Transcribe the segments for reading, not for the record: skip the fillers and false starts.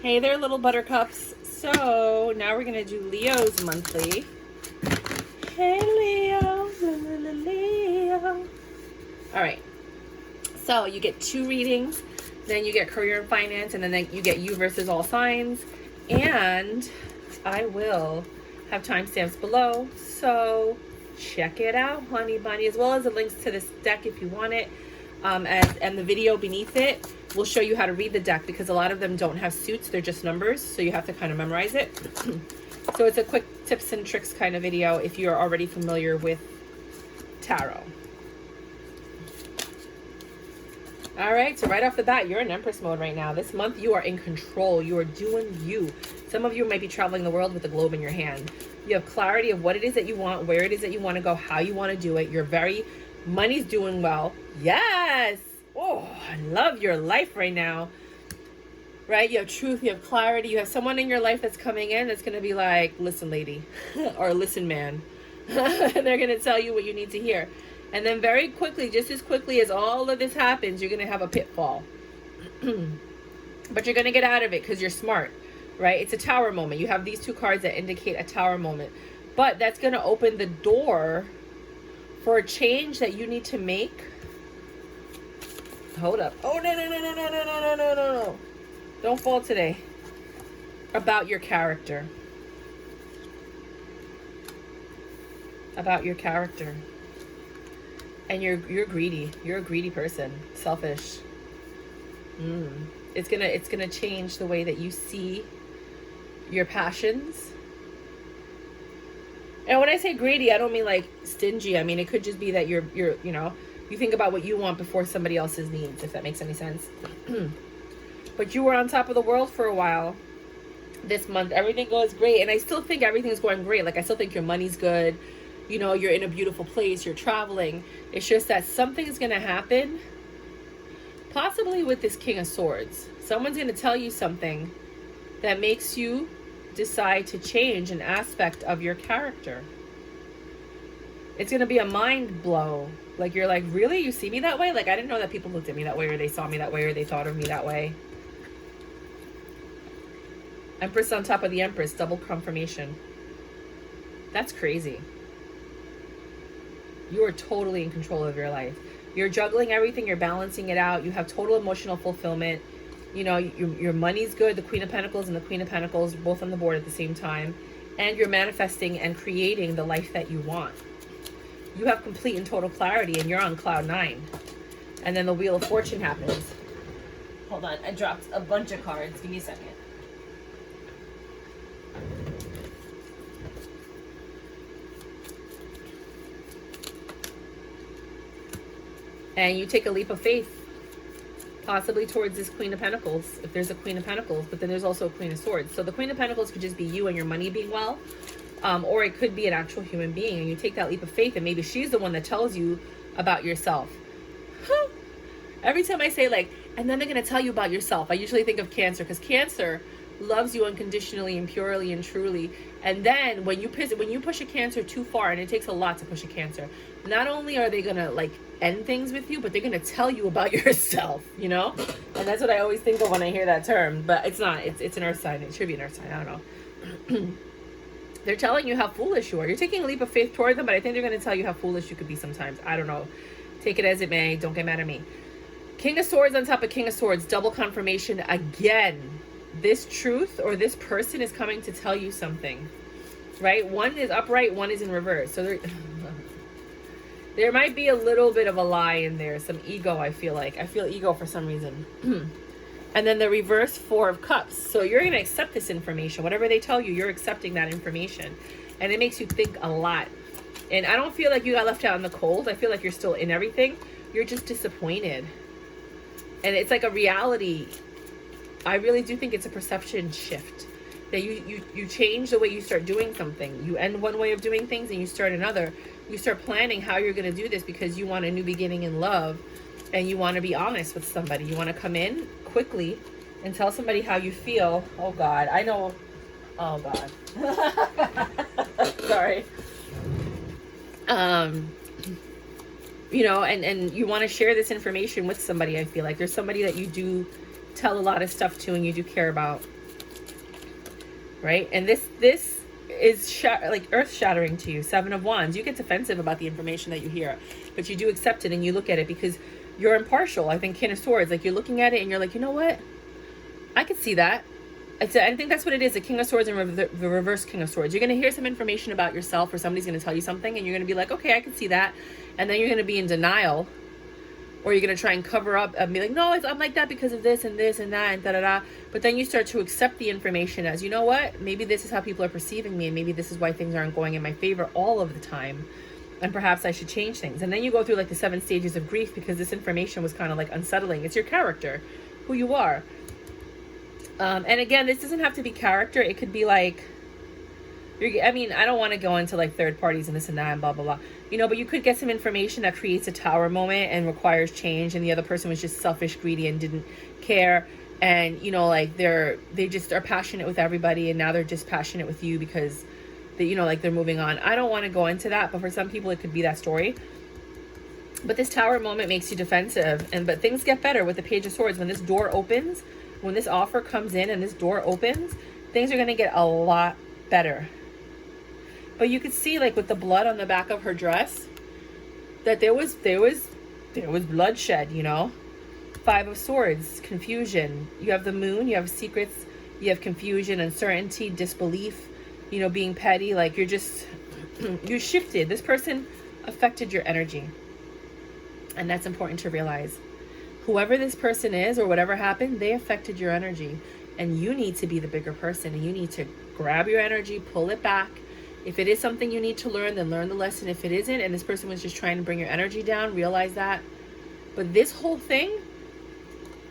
Hey there, little buttercups. So now we're gonna do Leo's monthly. Hey Leo, Leo. All right. So you get 2 readings, then you get career and finance, and then you get you versus all signs. And I will have timestamps below, so check it out, honey bunny, as well as the links to this deck if you want it. And the video beneath it will show you how to read the deck, because a lot of them don't have suits, they're just numbers, so you have to kind of memorize it. So it's a quick tips and tricks kind of video if you're already familiar with tarot. All right, so right off the bat, you're in Empress mode right now. This month, you are in control. You are doing you. Some of you might be traveling the world with the globe in your hand. You have clarity of what it is that you want, where it is that you want to go, how you want to do it. Money's doing well. Yes. Oh, I love your life right now. Right? You have truth, you have clarity. You have someone in your life that's coming in that's going to be like, listen, lady, or listen, man. And they're going to tell you what you need to hear. And then very quickly, just as quickly as all of this happens, you're going to have a pitfall. But you're going to get out of it because you're smart, right? It's a tower moment. You have these 2 cards that indicate a tower moment. But that's going to open the door for a change that you need to make. Hold up. Oh, no. Don't fall today. About your character. About your character. And you're greedy. You're a greedy person. Selfish. It's gonna change the way that you see your passions. And when I say greedy, I don't mean like stingy. I mean, it could just be that you're you think about what you want before somebody else's needs, if that makes any sense. But you were on top of the world for a while. This month, everything goes great. And I still think everything's going great. Like, I still think your money's good. You know, you're in a beautiful place, you're traveling. It's just that something is going to happen, possibly with this King of Swords. Someone's going to tell you something that makes you decide to change an aspect of your character. It's going to be a mind blow. Like, you're like, really? You see me that way? Like, I didn't know that people looked at me that way, or they saw me that way, or they thought of me that way. Empress on top of the Empress, double confirmation. That's crazy. You are totally in control of your life. You're juggling everything. You're balancing it out. You have total emotional fulfillment. You know, your money's good. The Queen of Pentacles and the Queen of Pentacles both on the board at the same time. And you're manifesting and creating the life that you want. You have complete and total clarity, and you're on cloud 9. And then the Wheel of Fortune happens. Hold on. I dropped a bunch of cards. Give me a second. And you take a leap of faith, possibly towards this Queen of Pentacles, if there's a Queen of Pentacles, but then there's also a Queen of Swords. So the Queen of Pentacles could just be you and your money being well, or it could be an actual human being, and you take that leap of faith, and maybe she's the one that tells you about yourself. Every time I say, like, and then they're going to tell you about yourself, I usually think of Cancer, because Cancer loves you unconditionally and purely and truly. And then when you push a Cancer too far, and it takes a lot to push a Cancer, not only are they going to, like, end things with you, but they're going to tell you about yourself, you know? And that's what I always think of when I hear that term, but it's not. It's an earth sign. It should be an earth sign. I don't know. They're telling you how foolish you are. You're taking a leap of faith toward them, but I think they're going to tell you how foolish you could be sometimes. I don't know. Take it as it may. Don't get mad at me. King of Swords on top of King of Swords. Double confirmation again. This truth or this person is coming to tell you something, right? One is upright, one is in reverse. So there might be a little bit of a lie in there. Some ego, I feel like. I feel ego for some reason. And then the reverse 4 of Cups. So you're going to accept this information. Whatever they tell you, you're accepting that information. And it makes you think a lot. And I don't feel like you got left out in the cold. I feel like you're still in everything. You're just disappointed. And it's like a reality. I really do think it's a perception shift. That you change the way you start doing something. You end one way of doing things and you start another. You start planning how you're going to do this because you want a new beginning in love. And you want to be honest with somebody. You want to come in quickly and tell somebody how you feel. Oh, God. I know. Oh, God. Sorry. You know, and you want to share this information with somebody, I feel like. There's somebody that you do tell a lot of stuff to and you do care about. right? And this is like earth-shattering to you. 7 of Wands. You get defensive about the information that you hear, but you do accept it and you look at it because you're impartial. I think King of Swords, like you're looking at it and you're like, you know what? I could see that. I think that's what it is, the King of Swords and the reverse King of Swords. You're going to hear some information about yourself, or somebody's going to tell you something, and you're going to be like, okay, I can see that. And then you're going to be in denial, or you're going to try and cover up and be like, no, I'm like that because of this and this and that and da-da-da. But then you start to accept the information as, you know what, maybe this is how people are perceiving me, and maybe this is why things aren't going in my favor all of the time, and perhaps I should change things. And then you go through like the 7 stages of grief because this information was kind of like unsettling. It's your character, who you are. And again, this doesn't have to be character. It could be like, I mean, I don't want to go into like third parties and this and that and blah, blah, blah. You know, but you could get some information that creates a tower moment and requires change. And the other person was just selfish, greedy, and didn't care. And, you know, like they just are passionate with everybody. And now they're just passionate with you because they, you know, like they're moving on. I don't want to go into that. But for some people, it could be that story. But this tower moment makes you defensive. But things get better with the Page of Swords. When this door opens, when this offer comes in and this door opens, things are going to get a lot better. But you could see, like with the blood on the back of her dress, that there was bloodshed, you know. 5 of Swords, confusion. You have the moon, you have secrets, you have confusion, uncertainty, disbelief, you know, being petty. Like you're just, you shifted. This person affected your energy. And that's important to realize. Whoever this person is or whatever happened, they affected your energy. And you need to be the bigger person. And you need to grab your energy, pull it back. If it is something you need to learn, then learn the lesson. If it isn't, and this person was just trying to bring your energy down, realize that. But this whole thing,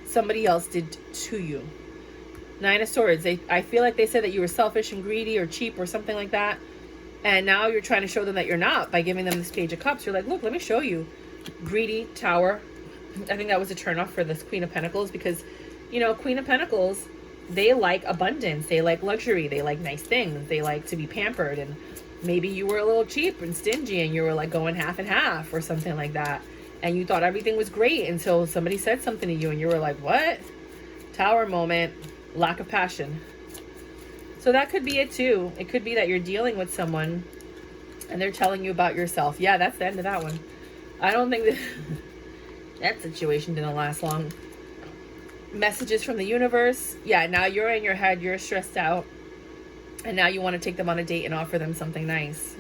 somebody else did to you. 9 of Swords. I feel like they said that you were selfish and greedy or cheap or something like that. And now you're trying to show them that you're not by giving them this Page of Cups. You're like, look, let me show you. Greedy, Tower. I think that was a turnoff for this Queen of Pentacles because, you know, Queen of Pentacles, they like abundance. They like luxury. They like nice things. They like to be pampered. And maybe you were a little cheap and stingy and you were like going half and half or something like that. And you thought everything was great until somebody said something to you and you were like, what? Tower moment, lack of passion. So that could be it too. It could be that you're dealing with someone and they're telling you about yourself. Yeah, that's the end of that one. I don't think that... that situation didn't last long. Messages from the universe. Yeah, now you're in your head. You're stressed out. And now you want to take them on a date and offer them something nice.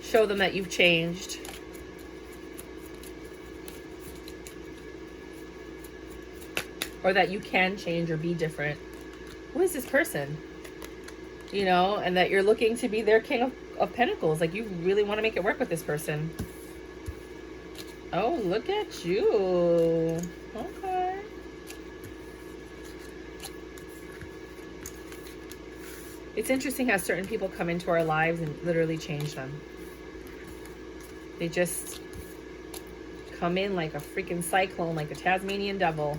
Show them that you've changed. Or that you can change or be different. Who is this person? You know, and that you're looking to be their King of Pentacles. Like you really want to make it work with this person. Oh, look at you. Okay. It's interesting how certain people come into our lives and literally change them. They just come in like a freaking cyclone, like a Tasmanian devil.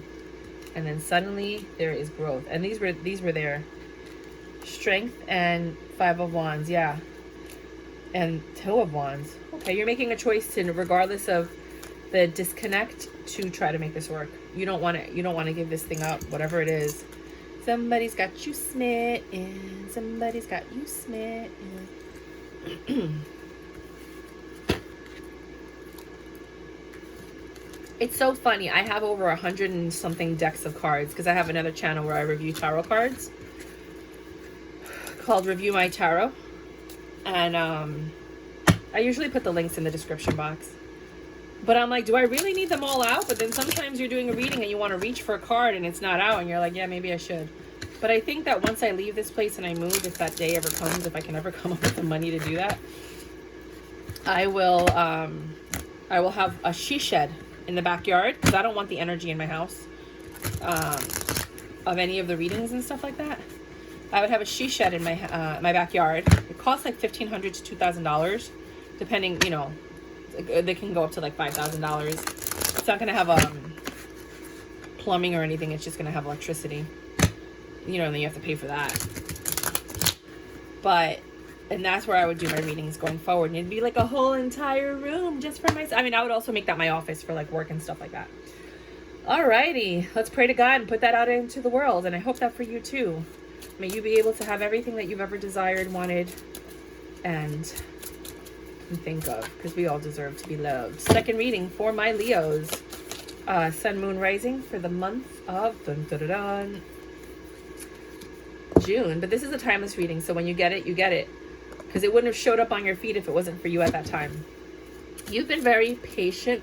And then suddenly there is growth. And these were their Strength and 5 of Wands, yeah. And 2 of Wands. Okay, you're making a choice to, regardless of the disconnect, to try to make this work. You don't want to give this thing up, whatever it is. Somebody's got you smitten. Somebody's got you smitten. It's so funny. I have over 100 and something decks of cards because I have another channel where I review tarot cards called Review My Tarot. And I usually put the links in the description box. But I'm like, do I really need them all out? But then sometimes you're doing a reading and you want to reach for a card and it's not out. And you're like, yeah, maybe I should. But I think that once I leave this place and I move, if that day ever comes, if I can ever come up with the money to do that, I will have a she shed in the backyard because I don't want the energy in my house of any of the readings and stuff like that. I would have a she shed in my my backyard. It costs like $1,500 to $2,000, depending, you know. They can go up to like $5,000. It's not gonna have plumbing or anything. It's just gonna have electricity. You know, and then you have to pay for that. And that's where I would do my readings going forward. And it'd be like a whole entire room just for myself. I mean, I would also make that my office for like work and stuff like that. Alrighty, let's pray to God and put that out into the world. And I hope that for you too. May you be able to have everything that you've ever desired, wanted, and can think of, because we all deserve to be loved. Second reading for my Leos. Sun, Moon, Rising for the month of June. But this is a timeless reading, so when you get it, you get it. Because it wouldn't have showed up on your feed if it wasn't for you at that time. You've been very patient.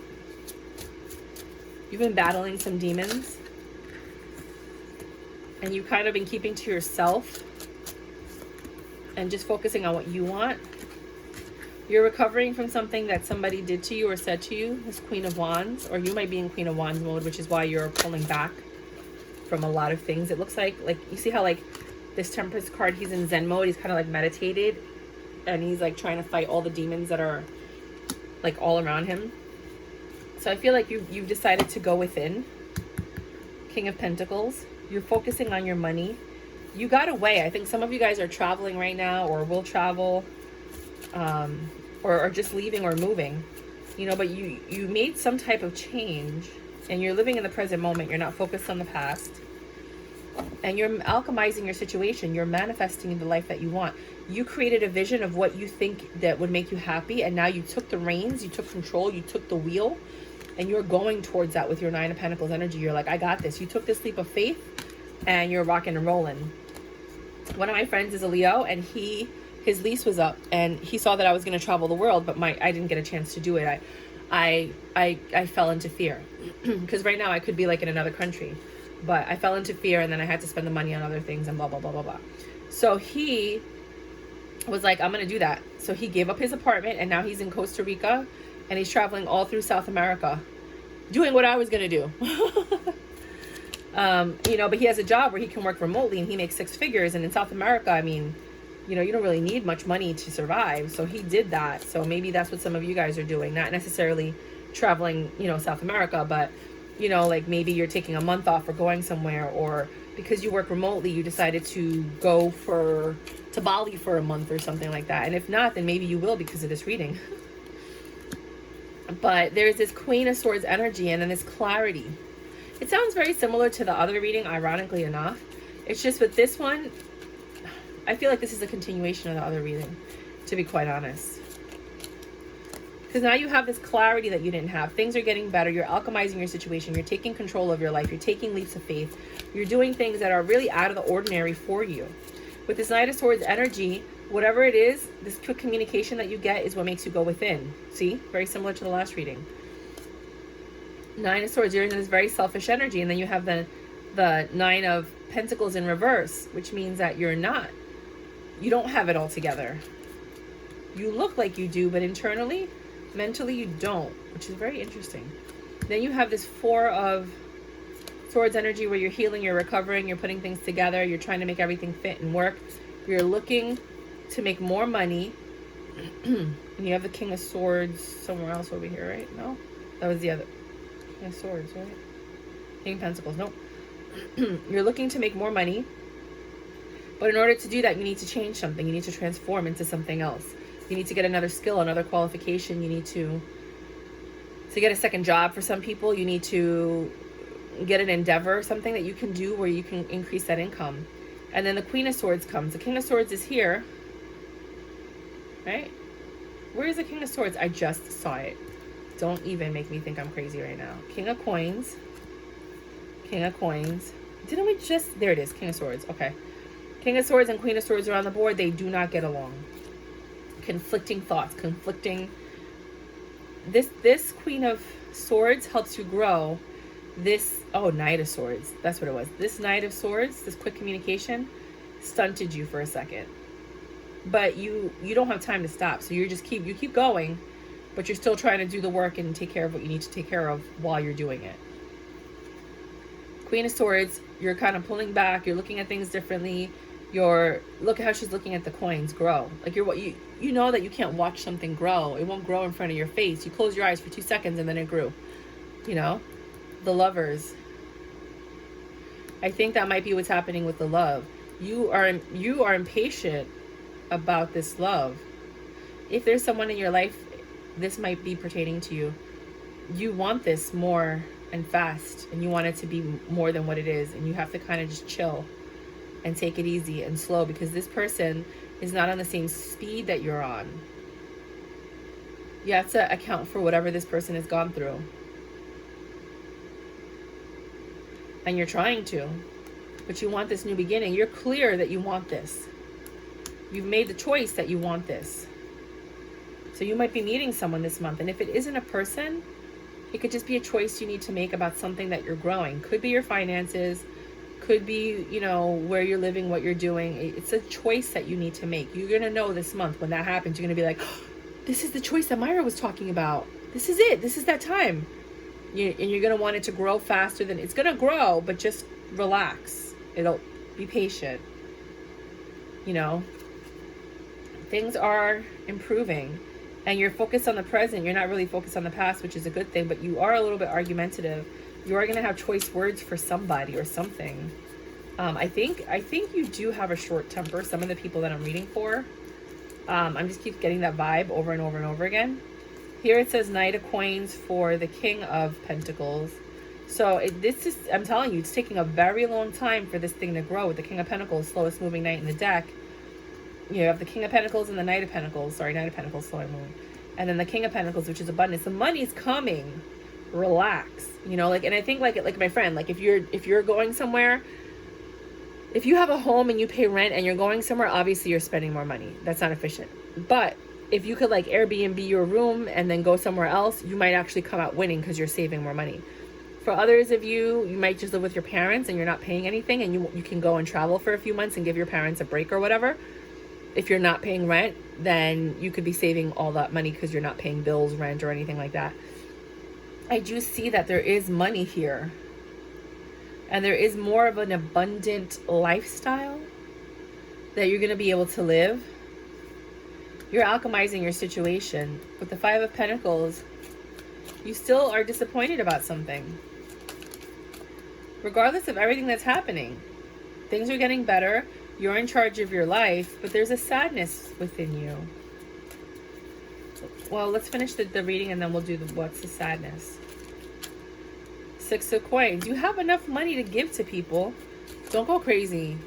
You've been battling some demons. And you've kind of been keeping to yourself and just focusing on what you want. You're recovering from something that somebody did to you or said to you, this Queen of Wands, or you might be in Queen of Wands mode, which is why you're pulling back from a lot of things. It looks like you see how like this Temperance card, he's in Zen mode. He's kind of like meditated and he's like trying to fight all the demons that are like all around him. So I feel like you've decided to go within. King of Pentacles. You're focusing on your money. You got away. I think some of you guys are traveling right now or will travel, or just leaving or moving, you know, but you made some type of change and you're living in the present moment. You're not focused on the past. And you're alchemizing your situation. You're manifesting the life that you want. You created a vision of what you think that would make you happy. And now you took the reins, you took control, you took the wheel, and you're going towards that with your Nine of Pentacles energy. You're like, I got this. You took this leap of faith and you're rocking and rolling. One of my friends is a Leo, and his lease was up and he saw that I was going to travel the world, but I didn't get a chance to do it. I fell into fear because right now I could be like in another country. But I fell into fear, and then I had to spend the money on other things and blah, blah, blah, blah, blah. So he was like, I'm going to do that. So he gave up his apartment, and now he's in Costa Rica, and he's traveling all through South America, doing what I was going to do. You know, but he has a job where he can work remotely, and he makes 6 figures. And in South America, I mean, you know, you don't really need much money to survive. So he did that. So maybe that's what some of you guys are doing. Not necessarily traveling, you know, South America, but you know, like maybe you're taking a month off or going somewhere, or because you work remotely, you decided to go to Bali for a month or something like that. And if not, then maybe you will because of this reading. But there's this Queen of Swords energy and then this clarity. It sounds very similar to the other reading, ironically enough. It's just with this one, I feel like this is a continuation of the other reading, to be quite honest. Because now you have this clarity that you didn't have. Things are getting better. You're alchemizing your situation. You're taking control of your life. You're taking leaps of faith. You're doing things that are really out of the ordinary for you. With this Knight of Swords energy, whatever it is, this quick communication that you get is what makes you go within. See? Very similar to the last reading. Nine of Swords, you're in this very selfish energy. And then you have the Nine of Pentacles in reverse, which means that you don't have it all together. You look like you do, but internally, mentally you don't, which is very interesting. Then you have this Four of Swords energy where you're healing, you're recovering, you're putting things together, you're trying to make everything fit and work. You're looking to make more money. And you have the King of Swords somewhere else over here, right? No? That was the other King of Swords, right? King of Pentacles, nope. You're looking to make more money. But in order to do that, you need to change something. You need to transform into something else. You need to get another skill, another qualification. You need to get a second job for some people. You need to get an endeavor, something that you can do where you can increase that income. And then the Queen of Swords comes. The King of Swords is here, right? Where is the King of Swords? I just saw it. Don't even make me think I'm crazy right now. King of Coins. King of Coins. Didn't we just... There it is. King of Swords. Okay. King of Swords and Queen of Swords are on the board. They do not get along. Conflicting thoughts, conflicting. This Queen of Swords helps you grow. This, oh, Knight of Swords, that's what it was. This Knight of Swords, this quick communication, stunted you for a second, but you don't have time to stop. So you keep going, but you're still trying to do the work and take care of what you need to take care of while you're doing it. Queen of Swords, you're kind of pulling back. You're looking at things differently. Look at how she's looking at the coins grow. Like you know that you can't watch something grow. It won't grow in front of your face. You close your eyes for 2 seconds and then it grew. You know, the Lovers. I think that might be what's happening with the love. You are impatient about this love. If there's someone in your life, this might be pertaining to you. You want this more and fast, and you want it to be more than what it is, and you have to kind of just chill and take it easy and slow, because this person is not on the same speed that you're on. You have to account for whatever this person has gone through. And you're trying to, but you want this new beginning. You're clear that you want this. You've made the choice that you want this. So you might be meeting someone this month, and if it isn't a person, it could just be a choice you need to make about something that you're growing. Could be your finances, could be, you know, where you're living, what you're doing. It's a choice that you need to make. You're going to know this month when that happens. You're going to be like, oh, this is the choice that Mayra was talking about. This is it. This is that time. And you're going to want it to grow faster than it's going to grow, but just relax. It'll be patient. You know, things are improving, and you're focused on the present. You're not really focused on the past, which is a good thing, but you are a little bit argumentative. You are going to have choice words for somebody or something. I think you do have a short temper. Some of the people that I'm reading for, I'm just keep getting that vibe over and over and over again. Here it says Knight of Coins for the King of Pentacles. So this is, I'm telling you, it's taking a very long time for this thing to grow with the King of Pentacles, slowest moving knight in the deck. You have the King of Pentacles and the Knight of Pentacles. Sorry, Knight of Pentacles, slowly moving. And then the King of Pentacles, which is abundance. The money's coming. Relax. You know, like, and I think like my friend, like if you're going somewhere, if you have a home and you pay rent and you're going somewhere, obviously you're spending more money. That's not efficient. But if you could like Airbnb your room and then go somewhere else, you might actually come out winning because you're saving more money. For others of you, you might just live with your parents and you're not paying anything, and you can go and travel for a few months and give your parents a break or whatever. If you're not paying rent, then you could be saving all that money because you're not paying bills, rent, or anything like that. I do see that there is money here. And there is more of an abundant lifestyle that you're going to be able to live. You're alchemizing your situation. With the Five of Pentacles, you still are disappointed about something. Regardless of everything that's happening, things are getting better. You're in charge of your life, but there's a sadness within you. Well, let's finish the reading and then we'll do what's the sadness. Six of Coins. You have enough money to give to people. Don't go crazy.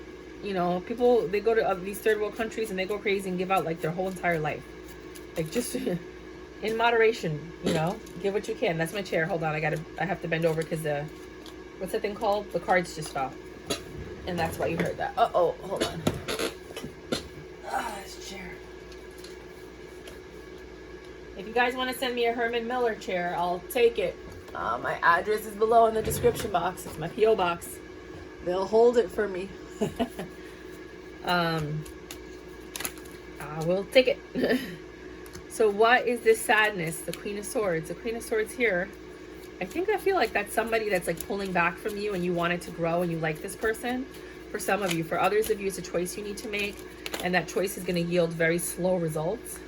You know, people, they go to these third world countries and they go crazy and give out like their whole entire life. Like just in moderation, you know, give what you can. That's my chair. Hold on. I have to bend over because what's that thing called? The cards just fell. And that's why you heard that. Uh-oh, hold on. This chair. If you guys want to send me a Herman Miller chair, I'll take it. My address is below in the description box. It's my P.O. box. They'll hold it for me. I will take it. So what is this sadness? The Queen of Swords. The Queen of Swords here. I feel like that's somebody that's like pulling back from you and you want it to grow and you like this person. For some of you. For others of you, it's a choice you need to make. And that choice is going to yield very slow results.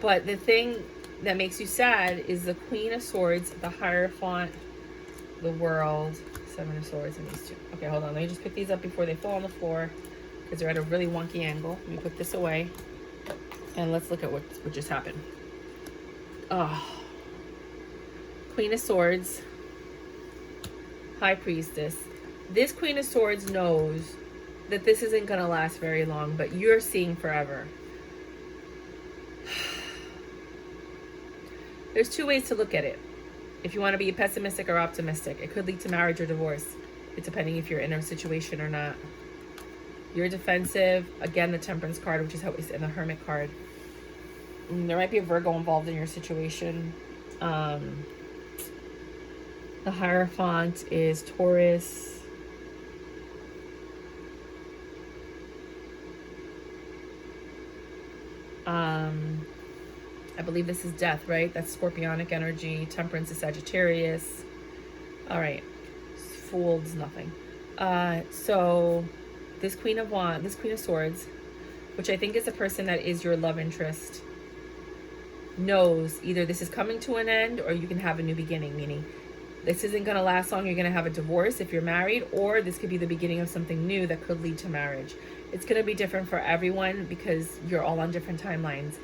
But the thing that makes you sad is the Queen of Swords, the Hierophant, the World, Seven of Swords, and these two. Okay, hold on. Let me just pick these up before they fall on the floor because they're at a really wonky angle. Let me put this away. And let's look at what just happened. Oh. Queen of Swords, High Priestess. This Queen of Swords knows that this isn't going to last very long, but you're seeing forever. There's two ways to look at it. If you want to be pessimistic or optimistic, it could lead to marriage or divorce. It's depending if you're in a situation or not. You're defensive. Again, the Temperance card, which is always in the Hermit card. There might be a Virgo involved in your situation. The Hierophant is Taurus. I believe this is Death, right? That's Scorpionic energy. Temperance is Sagittarius. All right. Fool is nothing. So this Queen of Swords, which I think is a person that is your love interest, knows either this is coming to an end or you can have a new beginning, meaning this isn't going to last long. You're going to have a divorce if you're married, or this could be the beginning of something new that could lead to marriage. It's going to be different for everyone because you're all on different timelines.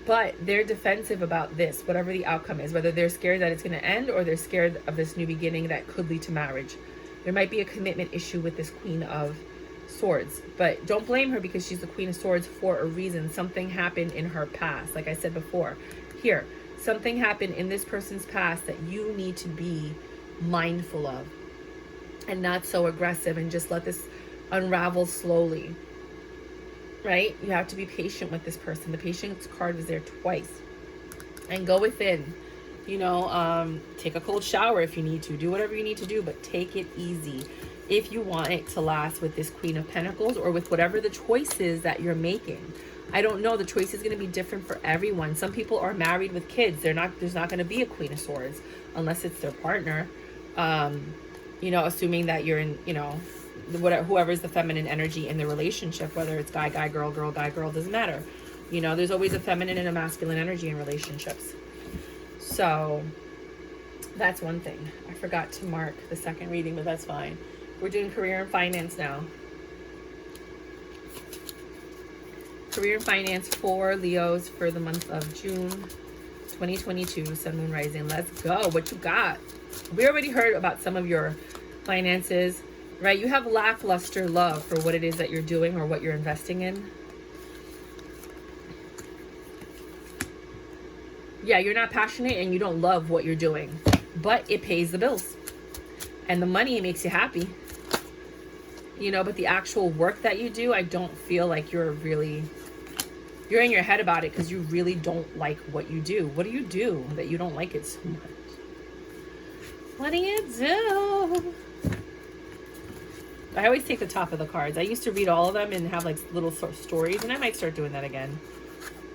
But they're defensive about this, whatever the outcome is, whether they're scared that it's going to end or they're scared of this new beginning that could lead to marriage. There might be a commitment issue with this Queen of Swords, but don't blame her because she's the Queen of Swords for a reason. Something happened in her past. Like I said before, here, something happened in this person's past that you need to be mindful of and not so aggressive and just let this unravel slowly. Right? You have to be patient with this person. The patience card was there twice. And go within. You know, take a cold shower if you need to. Do whatever you need to do, but take it easy if you want it to last with this Queen of Pentacles or with whatever the choices that you're making. I don't know. The choice is going to be different for everyone. Some people are married with kids. There's not going to be a Queen of Swords unless it's their partner. You know, assuming that you're in, you know, whoever's the feminine energy in the relationship, whether it's guy, girl, guy, girl, doesn't matter. You know, there's always a feminine and a masculine energy in relationships. So that's one thing. I forgot to mark the second reading, but that's fine. We're doing career and finance now. Career and finance for Leos for the month of June 2022, Sun, Moon, Rising. Let's go. What you got? We already heard about some of your finances. Right, you have lackluster love for what it is that you're doing or what you're investing in. Yeah, you're not passionate and you don't love what you're doing, but it pays the bills. And the money makes you happy. You know, but the actual work that you do, I don't feel like you're in your head about it because you really don't like what you do. What do you do that you don't like it so much? What do you do? I always take the top of the cards. I used to read all of them and have like little stories, and I might start doing that again.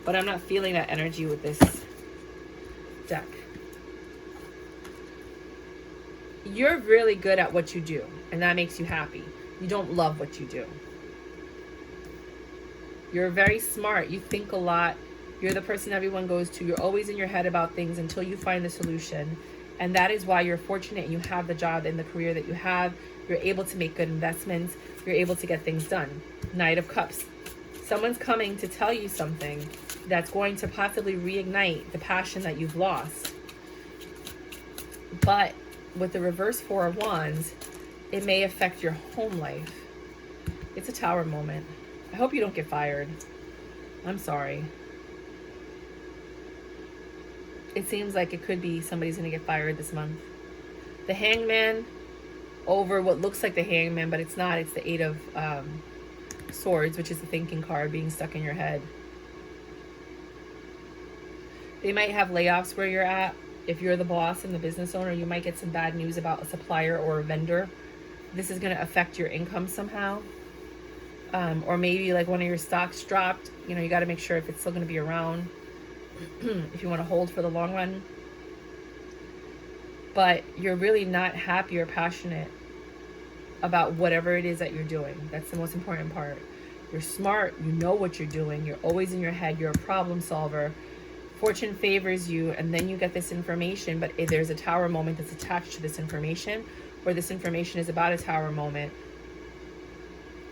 But I'm not feeling that energy with this deck. You're really good at what you do, and that makes you happy. You don't love what you do. You're very smart. You think a lot. You're the person everyone goes to. You're always in your head about things until you find the solution. And that is why you're fortunate and you have the job and the career that you have. You're able to make good investments. You're able to get things done. Knight of Cups. Someone's coming to tell you something that's going to possibly reignite the passion that you've lost. But with the reverse Four of Wands, it may affect your home life. It's a Tower moment. I hope you don't get fired. I'm sorry. It seems like it could be somebody's going to get fired this month. The Hangman over what looks like the Hangman, but it's not. It's the Eight of Swords, which is the thinking card being stuck in your head. They might have layoffs where you're at. If you're the boss and the business owner, you might get some bad news about a supplier or a vendor. This is going to affect your income somehow. Or maybe like one of your stocks dropped. You know, you got to make sure if it's still going to be around. If you want to hold for the long run. But you're really not happy or passionate about whatever it is that you're doing. That's the most important part. You're smart. You know what you're doing. You're always in your head. You're a problem solver. Fortune favors you, and then you get this information. But if there's a Tower moment that's attached to this information, or this information is about a Tower moment.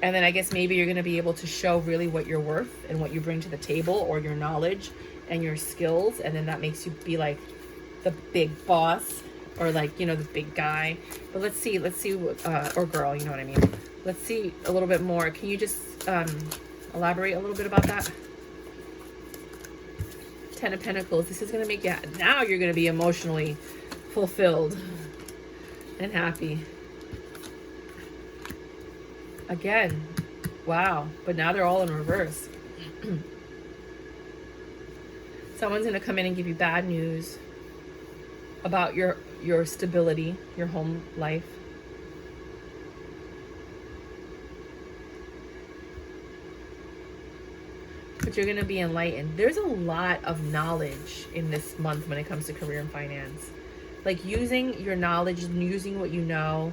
And then I guess maybe you're going to be able to show really what you're worth and what you bring to the table, or your knowledge and your skills. And then that makes you be like the big boss, or like, you know, the big guy. But let's see what, or girl, you know what I mean? Let's see a little bit more. Can you just elaborate a little bit about that? Ten of Pentacles. This is going to make you, now you're going to be emotionally fulfilled and happy. Again, wow. But now they're all in reverse. Someone's going to come in and give you bad news about your stability, your home life. But you're going to be enlightened. There's a lot of knowledge in this month when it comes to career and finance. Like using your knowledge, using what you know.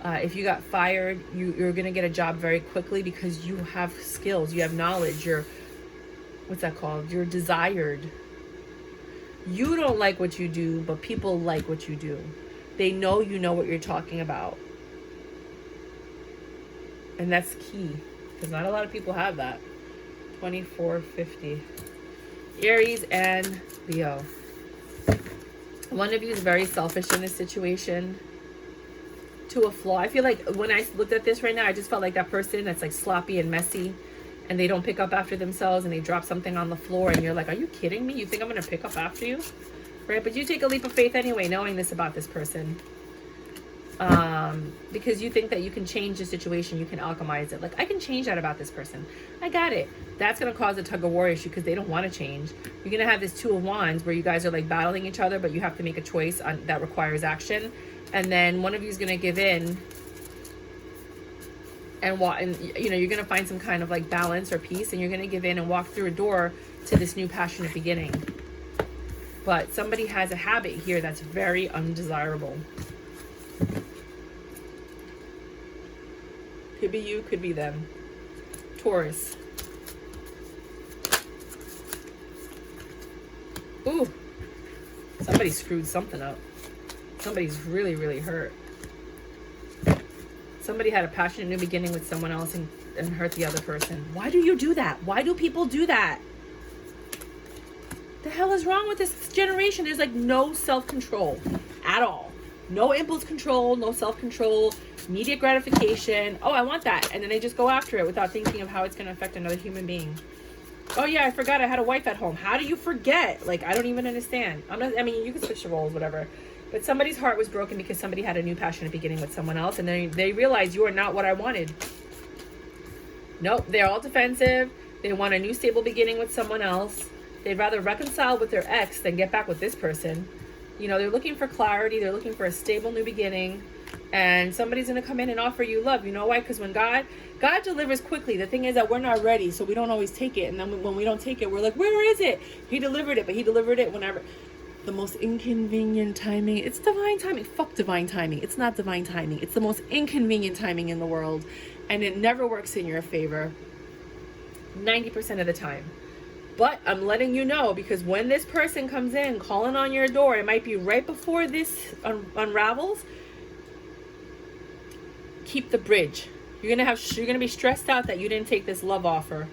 If you got fired, you're going to get a job very quickly because you have skills, you have knowledge, you're, what's that called? You're desired. You don't like what you do, but people like what you do. They know you know what you're talking about. And that's key, because not a lot of people have that. 2450. Aries and Leo. One of you is very selfish in this situation to a flaw. I feel like when I looked at this right now, I just felt like that person that's like sloppy and messy and they don't pick up after themselves and they drop something on the floor and you're like, are you kidding me? You think I'm going to pick up after you? Right? But you take a leap of faith anyway, knowing this about this person. Because you think that you can change the situation, you can alchemize it. Like, I can change that about this person. I got it. That's going to cause a tug of war issue because they don't want to change. You're going to have this Two of Wands where you guys are like battling each other, but you have to make a choice that requires action. And then one of you is going to give in and you know, you're going to find some kind of like balance or peace, and you're going to give in and walk through a door to this new passionate beginning. But somebody has a habit here that's very undesirable. Could be you, could be them. Taurus. Ooh. Somebody screwed something up. Somebody's really, really hurt. Somebody had a passionate new beginning with someone else and hurt the other person. Why do you do that? Why do people do that? The hell is wrong with this generation? There's like no self-control at all. No impulse control, no self-control, immediate gratification. Oh, I want that. And then they just go after it without thinking of how it's going to affect another human being. Oh yeah, I forgot I had a wife at home. How do you forget? Like, I don't even understand. I mean, you can switch the roles, whatever. But somebody's heart was broken because somebody had a new passionate beginning with someone else. And then they realized you are not what I wanted. Nope, they're all defensive. They want a new stable beginning with someone else. They'd rather reconcile with their ex than get back with this person. You know, they're looking for clarity. They're looking for a stable new beginning. And somebody's going to come in and offer you love. You know why? Because when God delivers quickly. The thing is that we're not ready, so we don't always take it. And then when we don't take it, we're like, where is it? He delivered it, but he delivered it whenever. The most inconvenient timing. It's divine timing. Fuck divine timing. It's not divine timing. It's the most inconvenient timing in the world. And it never works in your favor 90% of the time. But I'm letting you know, because when this person comes in calling on your door, it might be right before this unravels. Keep the bridge. You're gonna be stressed out that you didn't take this love offer,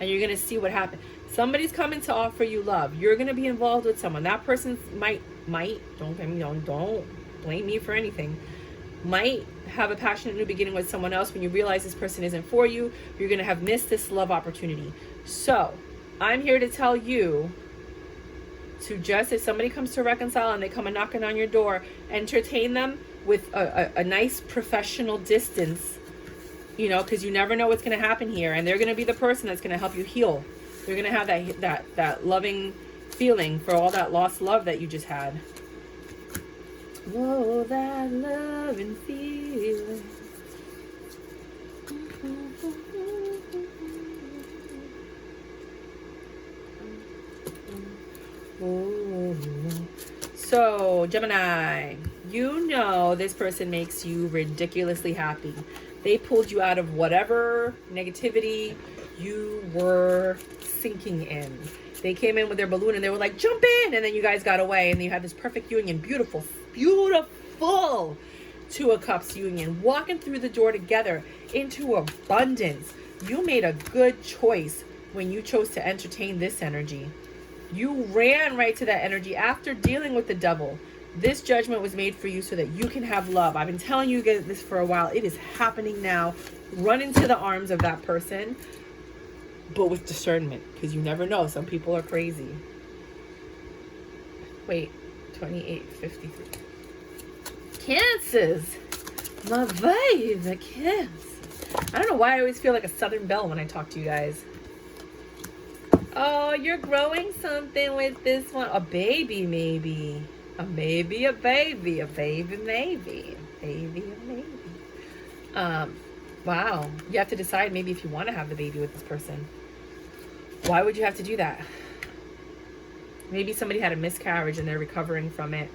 and you're gonna see what happened. Somebody's coming to offer you love. You're gonna be involved with someone. That person might don't blame me for anything. Might have a passionate new beginning with someone else. When you realize this person isn't for you, you're gonna have missed this love opportunity. So I'm here to tell you to just, if somebody comes to reconcile and they come and knocking on your door, entertain them with a nice professional distance, you know, because you never know what's going to happen here. And they're going to be the person that's going to help you heal. They're going to have that loving feeling for all that lost love that you just had. Whoa, that love and feeling. So, Gemini, you know this person makes you ridiculously happy. They pulled you out of whatever negativity you were sinking in. They came in with their balloon and they were like, jump in! And then you guys got away and you had this perfect union. Beautiful, beautiful Two of Cups union. Walking through the door together into abundance. You made a good choice when you chose to entertain this energy. You ran right to that energy after dealing with the devil. This judgment was made for you so that you can have love. I've been telling you guys this for a while. It is happening now. Run into the arms of that person, but with discernment, because you never know. Some people are crazy. Wait, 28:53. Cancers. My baby, Cancer. I don't know why I always feel like a Southern belle when I talk to you guys. Oh, you're growing something with this one. A baby, maybe. A baby, a baby. A baby, maybe. A baby, a maybe. Wow. You have to decide maybe if you want to have the baby with this person. Why would you have to do that? Maybe somebody had a miscarriage and they're recovering from it.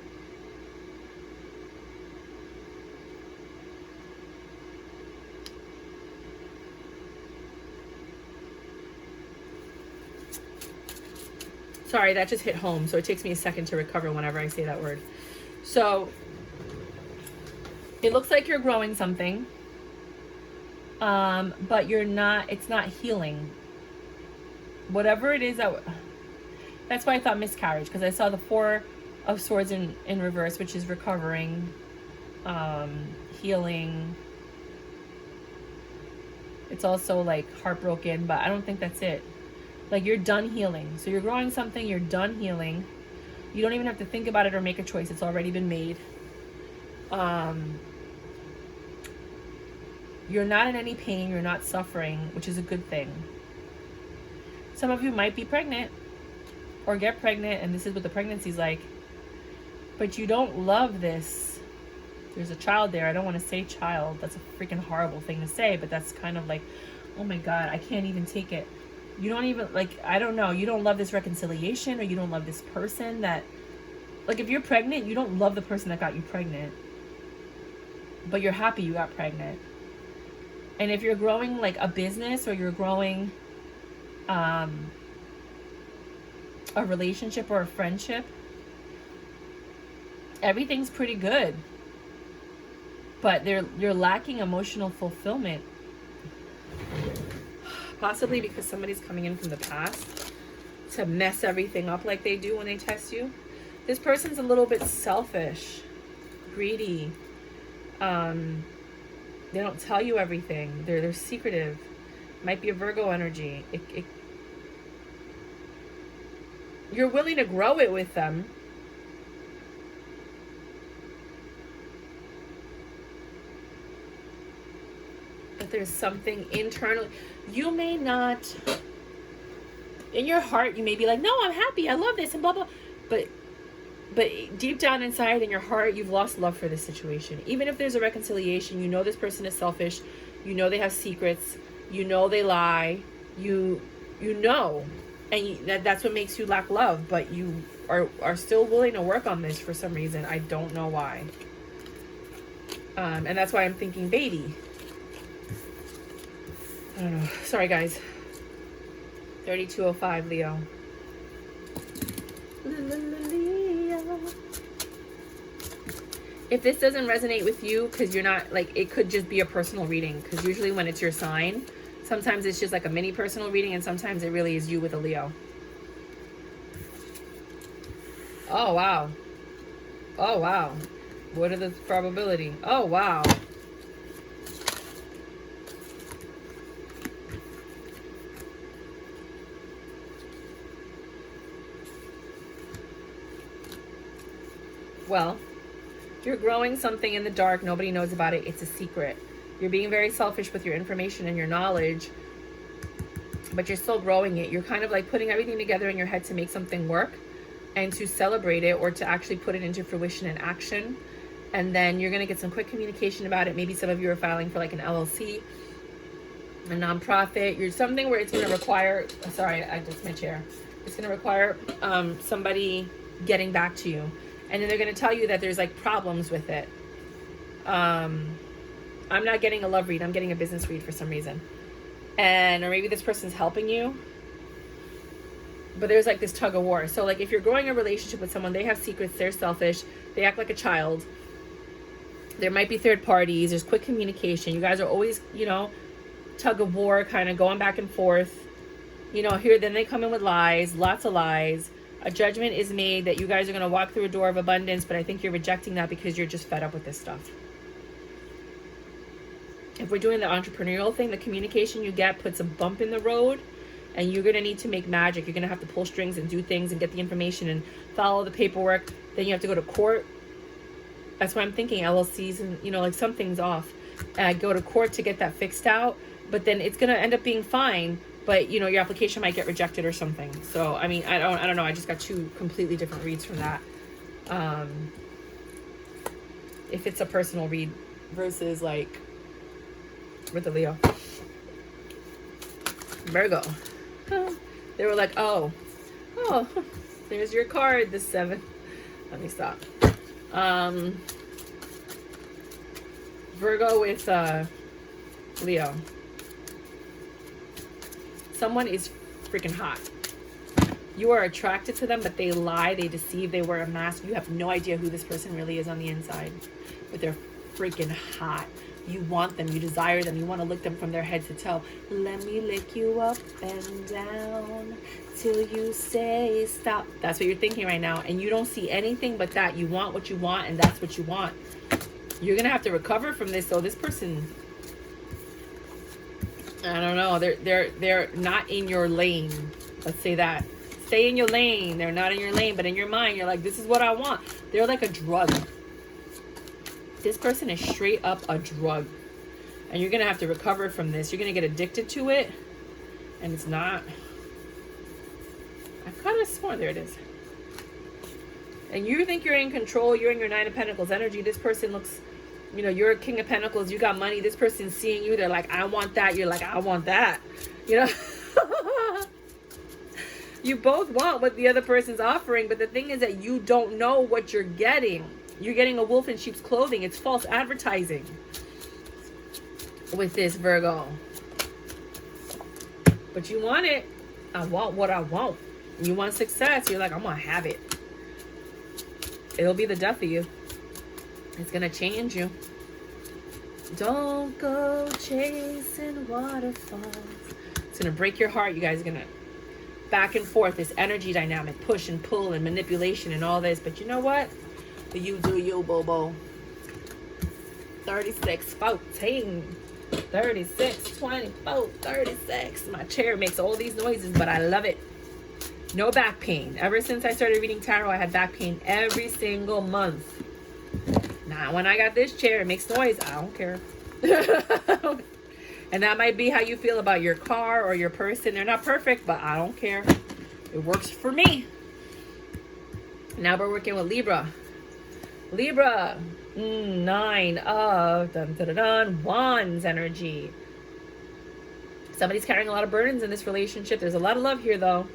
Sorry, that just hit home, so it takes me a second to recover whenever I say that word. So, it looks like you're growing something, but you're not, it's not healing. Whatever it is that, That's why I thought miscarriage, because I saw the Four of Swords in reverse, which is recovering, healing. It's also like heartbroken, but I don't think that's it. Like, you're done healing. So you're growing something, you're done healing. You don't even have to think about it or make a choice. It's already been made. You're not in any pain. You're not suffering, which is a good thing. Some of you might be pregnant or get pregnant, and this is what the pregnancy's like. But you don't love this. There's a child there. I don't want to say child. That's a freaking horrible thing to say, but that's kind of like, oh my God, I can't even take it. You don't even, like, I don't know. You don't love this reconciliation, or you don't love this person that, like, if you're pregnant, you don't love the person that got you pregnant. But you're happy you got pregnant. And if you're growing, like, a business, or you're growing a relationship or a friendship, everything's pretty good. But you're lacking emotional fulfillment. Possibly because somebody's coming in from the past to mess everything up like they do when they test you. This person's a little bit selfish, greedy. They don't tell you everything. They're secretive. Might be a Virgo energy. You're willing to grow it with them. But there's something internal. You may not, in your heart, you may be like, no, I'm happy, I love this, and blah, blah. But deep down inside in your heart, you've lost love for this situation. Even if there's a reconciliation, you know this person is selfish. You know they have secrets. You know they lie. You know. And that's what makes you lack love. But you are still willing to work on this for some reason. I don't know why. And that's why I'm thinking baby. I don't know. Sorry, guys. 3205, Leo. Leo. If this doesn't resonate with you, because you're not, like, it could just be a personal reading. Because usually when it's your sign, sometimes it's just like a mini personal reading, and sometimes it really is you with a Leo. Oh, wow. Oh, wow. What are the probability? Oh, wow. Well, you're growing something in the dark. Nobody knows about it. It's a secret. You're being very selfish with your information and your knowledge, but you're still growing it. You're kind of like putting everything together in your head to make something work and to celebrate it, or to actually put it into fruition and action. And then you're going to get some quick communication about it. Maybe some of you are filing for like an LLC, a nonprofit. You're something where it's going to require, sorry, I just my chair. It's going to require somebody getting back to you. And then they're going to tell you that there's like problems with it. I'm not getting a love read. I'm getting a business read for some reason. Or maybe this person's helping you. But there's like this tug of war. So like if you're growing a relationship with someone, they have secrets, they're selfish, they act like a child. There might be third parties, there's quick communication. You guys are always, you know, tug of war, kind of going back and forth. You know, here, then they come in with lies, lots of lies. A judgment is made that you guys are going to walk through a door of abundance, but I think you're rejecting that because you're just fed up with this stuff. If we're doing the entrepreneurial thing, the communication you get puts a bump in the road, and you're going to need to make magic. You're going to have to pull strings and do things and get the information and follow the paperwork. Then you have to go to court. That's why I'm thinking LLCs and, you know, like something's off. And I go to court to get that fixed out, but then it's going to end up being fine. But, you know, your application might get rejected or something. So, I mean, I don't know. I just got two completely different reads from that. If it's a personal read versus, like, with the Leo. Virgo. They were like, oh, there's your card, the 7. Let me stop. Virgo with Leo. Someone is freaking hot. You are attracted to them, but they lie, they deceive, they wear a mask. You have no idea who this person really is on the inside. But they're freaking hot. You want them, you desire them, you want to lick them from their head to toe. Let me lick you up and down till you say stop. That's what you're thinking right now. And you don't see anything but that. You want what you want, and that's what you want. You're going to have to recover from this. So this person, I don't know, they're not in your lane. Let's say that. Stay in your lane. They're not in your lane, but in your mind, you're like, this is what I want. They're like a drug. This person is straight up a drug. And you're going to have to recover from this. You're going to get addicted to it. And it's not. I kind of swore. There it is. And you think you're in control. You're in your Nine of Pentacles energy. This person looks, you know, you're a King of Pentacles. You got money. This person's seeing you. They're like, I want that. You're like, I want that. You know? You both want what the other person's offering. But the thing is that you don't know what you're getting. You're getting a wolf in sheep's clothing. It's false advertising with this, Virgo. But you want it. I want what I want. You want success. You're like, I'm going to have it. It'll be the death of you. It's going to change you. Don't go chasing waterfalls. It's going to break your heart. You guys are going to back and forth. This energy dynamic. Push and pull and manipulation and all this. But you know what? You do you, Bobo. 36, 14, 36, 24, 36. My chair makes all these noises, but I love it. No back pain. Ever since I started reading tarot, I had back pain every single month. Now, when I got this chair, it makes noise. I don't care. And that might be how you feel about your car or your person. They're not perfect, but I don't care. It works for me. Now we're working with Libra. Libra, 9 of wands energy. Somebody's carrying a lot of burdens in this relationship. There's a lot of love here, though.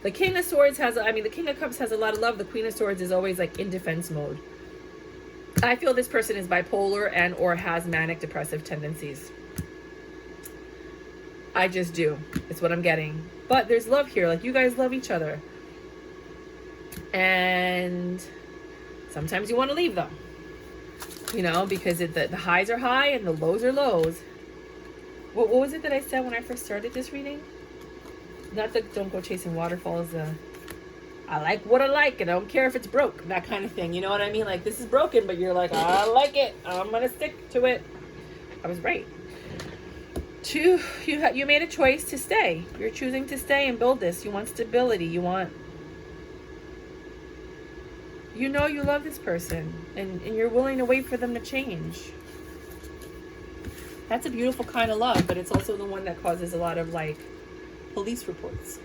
The King of Swords has, the King of Cups has a lot of love. The Queen of Swords is always like in defense mode. I feel this person is bipolar and or has manic depressive tendencies. I just do. It's what I'm getting. But there's love here. Like, you guys love each other. And sometimes you want to leave them, you know, because the highs are high and the lows are lows. What was it that I said when I first started this reading? Not that don't go chasing waterfalls. I like what I like and I don't care if it's broke. That kind of thing. You know what I mean? Like, this is broken, but you're like, I like it. I'm going to stick to it. I was right. 2, you made a choice to stay. You're choosing to stay and build this. You want stability. You want... You know you love this person, and you're willing to wait for them to change. That's a beautiful kind of love, but it's also the one that causes a lot of, like, police reports.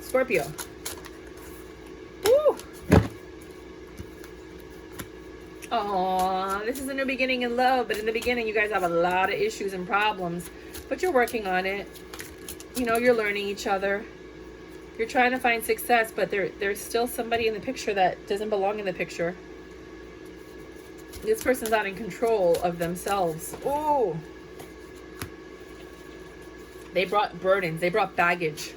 Scorpio. Woo! Aww, this is a new beginning in love, but in the beginning you guys have a lot of issues and problems, but you're working on it. You know, you're learning each other. You're trying to find success, but there's still somebody in the picture that doesn't belong in the picture. This person's not in control of themselves. Oh, they brought burdens. They brought baggage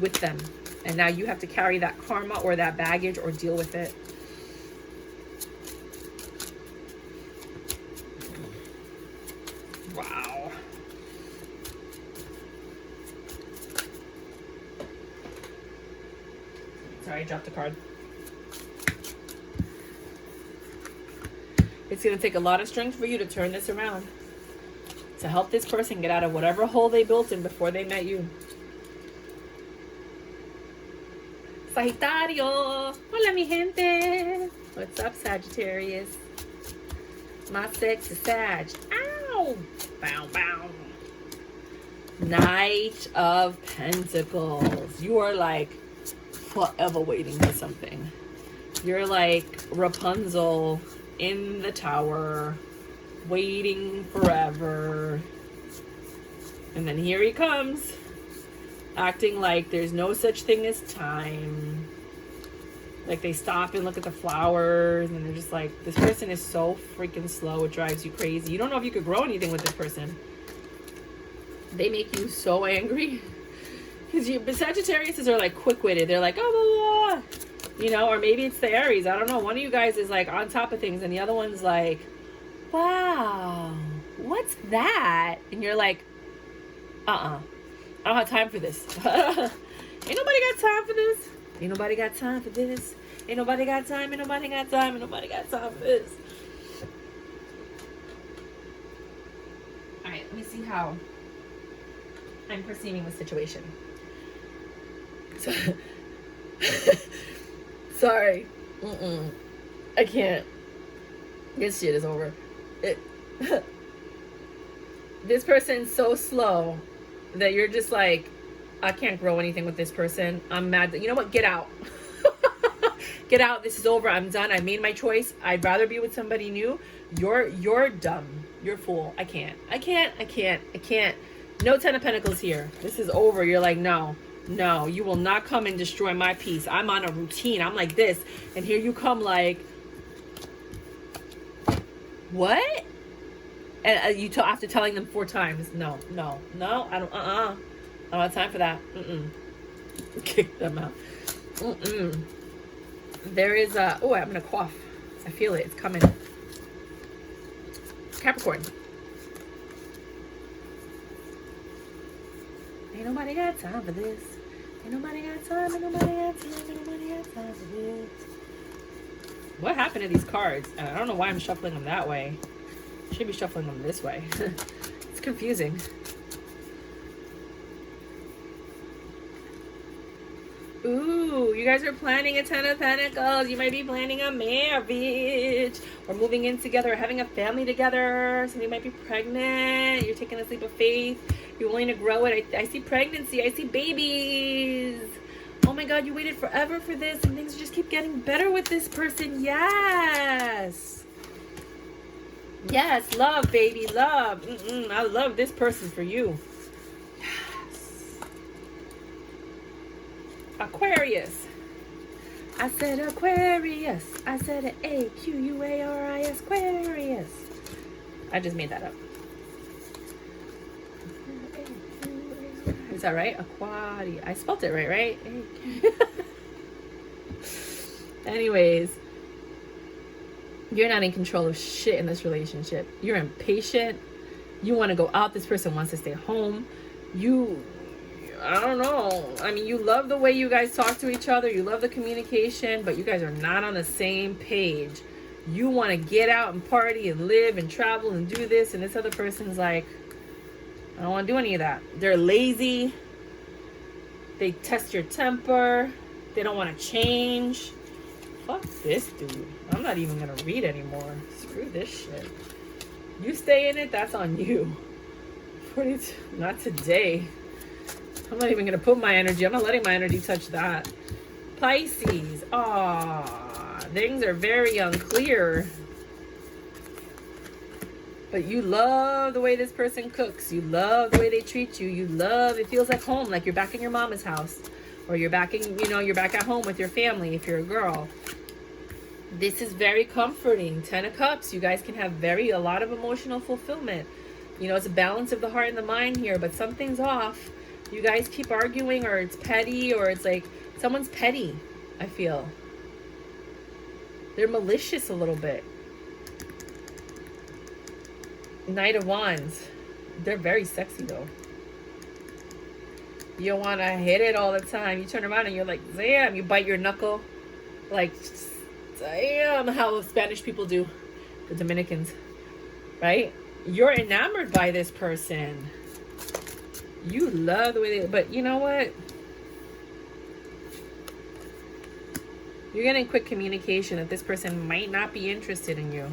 with them. And now you have to carry that karma or that baggage or deal with it. Wow. Sorry, I dropped a card. It's going to take a lot of strength for you to turn this around. To help this person get out of whatever hole they built in before they met you. Sagittarius. Hola, mi gente. What's up, Sagittarius? My sexy Sag. Ow. Bow, bow. Knight of Pentacles. You are like forever waiting for something. You're like Rapunzel in the tower, waiting forever. And then here he comes, acting like there's no such thing as time. Like, they stop and look at the flowers and they're just like, this person is so freaking slow, it drives you crazy. You don't know if you could grow anything with this person. They make you so angry. Because Sagittarius are like quick-witted. They're like, oh, blah, blah, blah. You know, or maybe it's the Aries. I don't know. One of you guys is like on top of things and the other one's like wow, what's that? And you're like, I don't have time for this. Ain't nobody got time for this. Ain't nobody got time for this. Ain't nobody got time. Ain't nobody got time. Ain't nobody got time for this. All right, let me see how I'm perceiving the situation. So, sorry. I can't. This shit is over. This person's so slow that you're just like, I can't grow anything with this person. I'm mad. You know what? Get out. Get out. This is over. I'm done. I made my choice. I'd rather be with somebody new. You're dumb. You're a fool. I can't. No 10 of Pentacles here. This is over. You're like, no, you will not come and destroy my peace. I'm on a routine. I'm like this. And here you come like, what? And you after telling them 4 times, no, I don't, I don't have time for that. Kick them out. There is a, oh, I'm gonna cough. I feel it. It's coming. Capricorn. Ain't nobody got time for this. Ain't nobody got time. Ain't nobody got time. Ain't nobody got time for this. What happened to these cards? And I don't know why I'm shuffling them that way. I should be shuffling them this way. It's confusing. Ooh, you guys are planning a 10 of Pentacles. You might be planning a marriage or moving in together or having a family together. Somebody might be pregnant. You're taking a leap of faith. You're willing to grow it. I see pregnancy. I see babies. Oh my God, you waited forever for this and things just keep getting better with this person. Yes. Yes, love, baby, love. I love this person for you. Aquarius. I said Aquarius. I said Aquarius. Aquarius. I just made that up. Is that right? Aquarius. I spelled it right? Anyways, you're not in control of shit in this relationship. You're impatient. You want to go out. This person wants to stay home. I don't know. I mean, you love the way you guys talk to each other. You love the communication, but you guys are not on the same page. You want to get out and party and live and travel and do this, and this other person's like, I don't want to do any of that. They're lazy. They test your temper. They don't want to change. Fuck this dude. I'm not even going to read anymore. Screw this shit. You stay in it, that's on you. Not today. I'm not even going to put my energy. I'm not letting my energy touch that. Pisces. Aww. Things are very unclear. But you love the way this person cooks. You love the way they treat you. You love, it feels like home, like you're back in your mama's house. Or you're back in, you're back at home with your family if you're a girl. This is very comforting. 10 of Cups. You guys can have a lot of emotional fulfillment. It's a balance of the heart and the mind here, but something's off. You guys keep arguing, or it's petty, or it's like someone's petty, I feel. They're malicious a little bit. Knight of Wands. They're very sexy, though. You don't want to hit it all the time. You turn around and you're like, damn, you bite your knuckle. Like, damn, how Spanish people do. The Dominicans. Right? You're enamored by this person. You love the way they... But you know what? You're getting quick communication that this person might not be interested in you.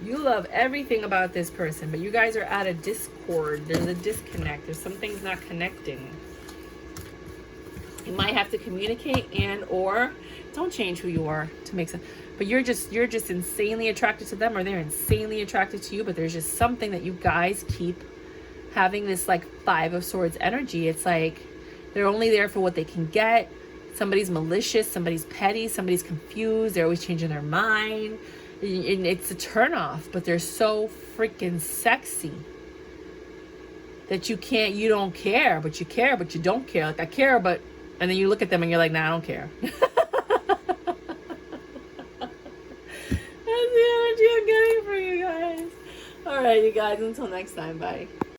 You love everything about this person, but you guys are at a discord. There's a disconnect. There's some things not connecting. You might have to communicate or don't change who you are to make sense. But you're just insanely attracted to them, or they're insanely attracted to you, but there's just something that you guys keep having this like 5 of Swords energy. It's like they're only there for what they can get. Somebody's malicious, somebody's petty, somebody's confused, they're always changing their mind. And it's a turnoff, but they're so freaking sexy that you don't care, but you care, but you don't care. Like, I care, but, and then you look at them and you're like, nah, I don't care. That's the energy I'm getting for you guys. right, you guys. Until next time. Bye.